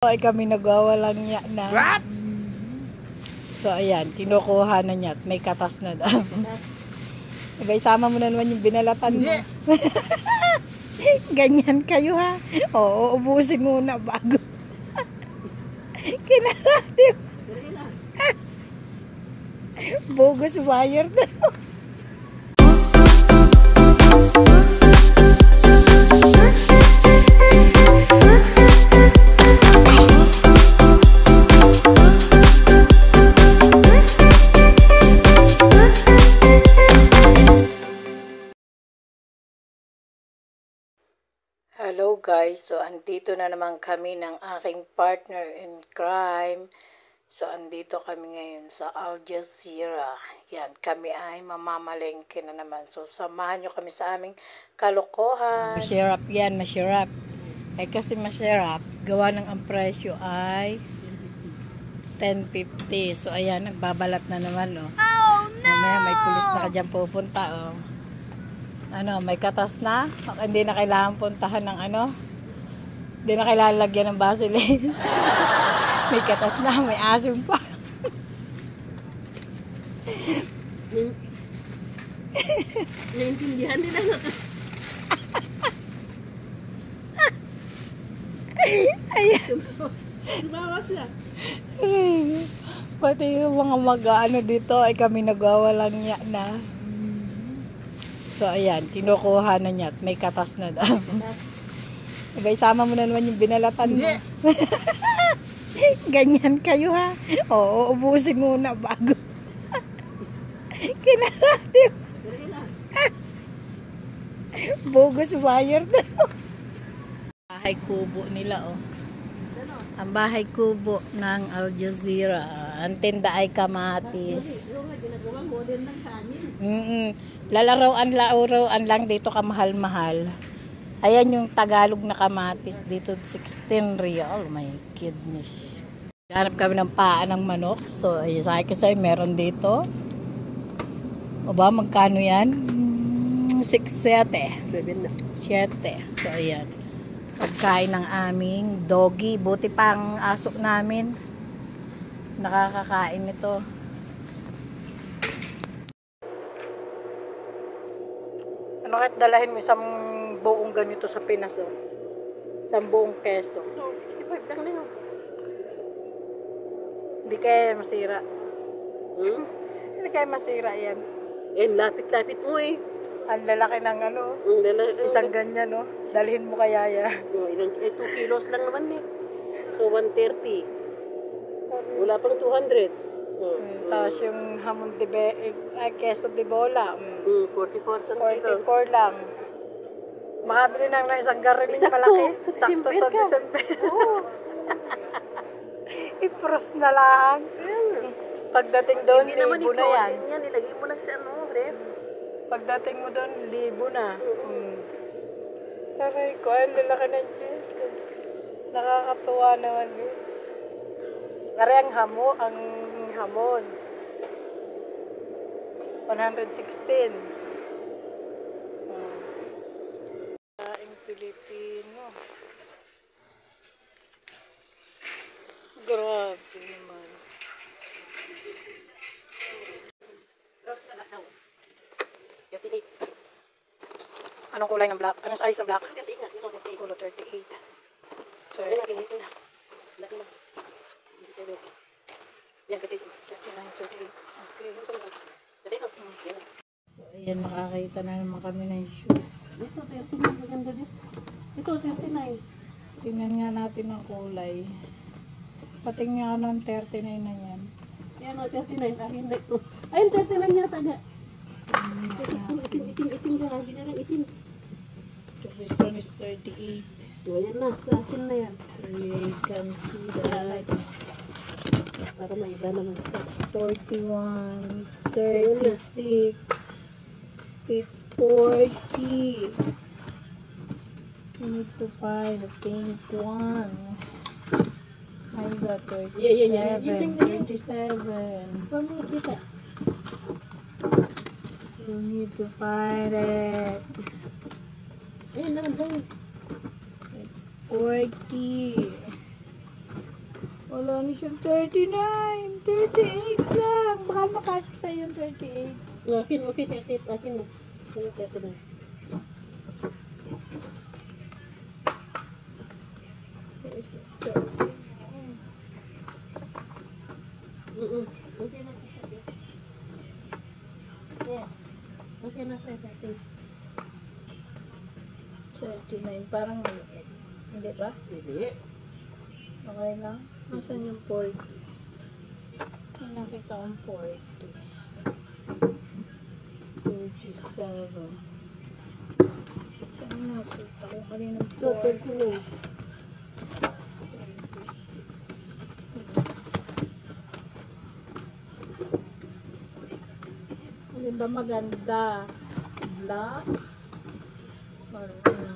Ay kami nagawalang niya na. What? So ayan, kinukuha na niya at may katas na daw. Diba, isama mo na naman yung binalatan mo. Ganyan kayo ha. Oo, ubusin muna bago. Kinarati mo. Bogus wire daw. Hello guys, so andito na naman kami ng aking partner in crime. So andito kami ngayon sa Al Jazeera. Yan, kami ay mamamalengke na naman. So samahan nyo kami sa aming kalokohan. Masarap yan, masarap. Eh kasi masarap, gawa ng ang presyo ay 10.50. So ayan, nagbabalat na naman oh. Oh no! Mamaya may pulis na ka dyan pupunta oh. Ano, may katas na. Hindi na kailangan puntahan ng ano. Hindi na kailangan lagyan ng Vaseline. May katas na, may asim pa. Naintindihan nila na. Ayan. Sumawas na. Pati yung mga mag-ano dito ay kami nagawalang niya na. So ayan, kinukuha na niya at may katas na daw. Diba, isama mo na naman yung binalatan mo. Ganyan kayo ha. Oo, ubusin muna bago. Kinarati mo. Bogus wire daw. Bahay kubo nila oh. Ang bahay kubo ng Al Jazeera. Ang tinda ay kamatis. Lalaroan lang dito kamahal-mahal. Ayan yung Tagalog na kamatis dito 16 real. Oh my goodness. Hanap kami ng paa ng manok. So ay sa akin meron dito. O ba magkano yan? 6.7. 7. So ayan. Pagkain ng aming doggy. Buti pang aso namin. Nakakakain nito. Ano kahit dalahin mo isang buong ganito sa Pinas oh. Isang buong keso. 65 lang na yun. Hindi kaya masira. Hindi kaya masira yan. Eh, lapit-lapit mo eh. Ang lalaki ng ano. Isang ganyan no. Dalhin mo kaya yan. 2 kilos lang naman eh. So 130. Wala pang 200. Tapos yung hamon keso de bola. 44 sa kilo. 44 lang. Makabili ng isang gariling malaki. Sakto sa December. I-frost na lang. Pagdating doon, libo na yan. Ilagay mo lang sa ano, ref. Pagdating mo doon, libo na. Saray ko, ay lalaki ng cheese. Nakakatuwa naman yun. Ngari ang hamon. 116. Kaing Pilipino. Grabe naman. Anong kulay ng black? Anong size ng black? Kulo 38. 38. So, ayan, makakita na naman kami ng shoes. Ito, 39. Maganda din. Ito, 39. Tingnan nga natin ang kulay. Pating nga ng 39 na yan. Yan o, 39. Akin na ito. Ayun, 39 yata ga. Itim ka. Hindi na lang itim. So, this one is 38. O, yan na. Sa akin na yan. So, you can see that. Para may iba naman. It's 41. It's 36. It's 40. You need to find the pink one. I got 37. 37. Paano kita? You need to find it. Ayun naman daw. It's 40. Wala na siyang 39. 38 lang. Baka makakita yung 38. Akin, okay, 38. Akin na. 39. There's a 39. Okay na. Yeah. Okay na, 38. 39. Parang maliit. Hindi ba? Hindi. Okay lang. Nasaan yung 40? May nakita akong 40. 37. Saan nakita ko? Kaninang 40? 36. Ano ba maganda? Black? Or ano?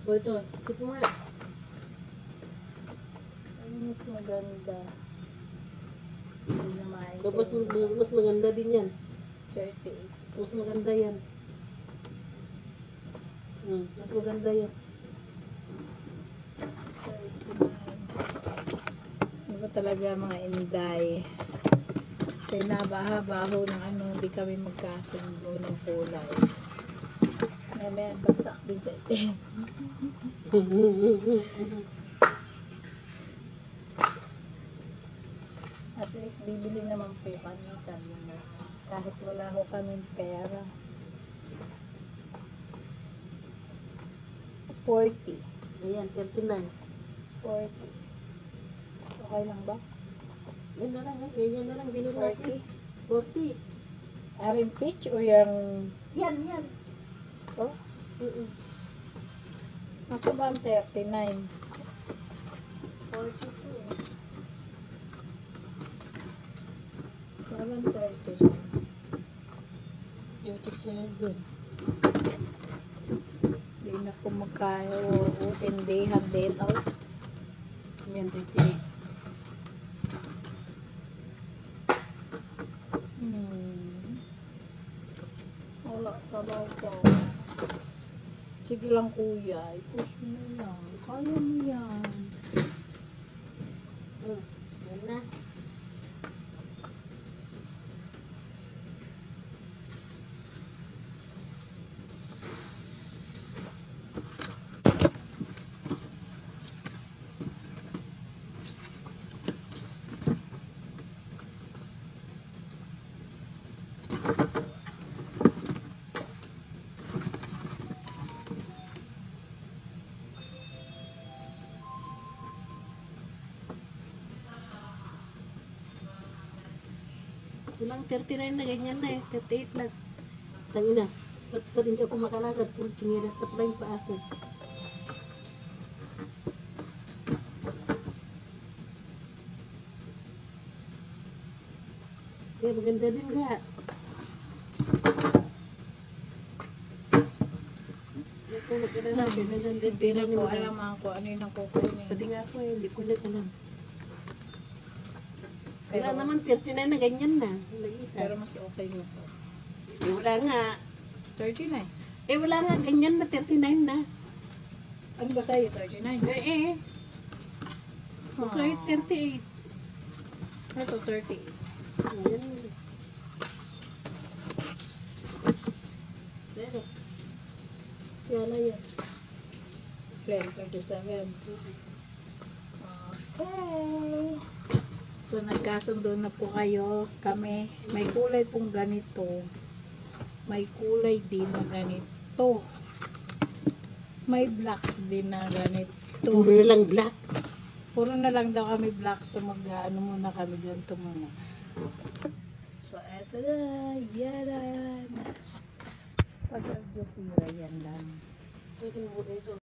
O ito, ito nga. Ano mas maganda? Hindi na Tapos maintindihan. mas maganda din yan. 38. Mas maganda yan. Mas maganda yan. 39. Ano ba talaga mga inday? Pinabaha-baho ng ano, hindi kami magkasundo ng kulay. May bagsak din sa itin. At least bibili naman po kami kahit wala ho kaming pera. 40. Ayan, 39. 40. Okay lang ba? Yan na lang, yan na lang, bilhin natin. 40. Aring peach o yung... Yan. Oh? Nasa ba ang 39? 42. Parang 39. 37. Hindi na po magkayo utindihan din. Oh. Yan, 38. Wala talaga. Sige lang kuya, i-push mo lang. Kaya mo yan. Yan na. Walang 39 na, ganyan na eh. 38 lang. Tangina. Ba't hindi ako makalagad? Puro sinilas na pala yung paa ko. Eh, maganda din ga. Hindi na po alam ako ano yung nakukunin. Pati nga ako eh, hindi ko lang alam. Pero, Wala naman 39 na ganyan na. Nag-isa. pero mas okay mo po. Eh, wala nga. 39. Eh, wala nga ganyan na 39 na. Ano ba sa'yo? 39? Eh. Oh. Kahit 38. Ito 38. Ayan. Pero, siyala yan. Glenn, 37. Okay. So, nagkasundo na po kayo. Kami, may kulay pong ganito. May kulay din na ganito. May black din na ganito. Puro na lang black. Puro na lang daw kami black. So, ano muna kami ganito muna. So, eto na. Yan. Pag Al Jazeera, yan lang. Pwede mo ito.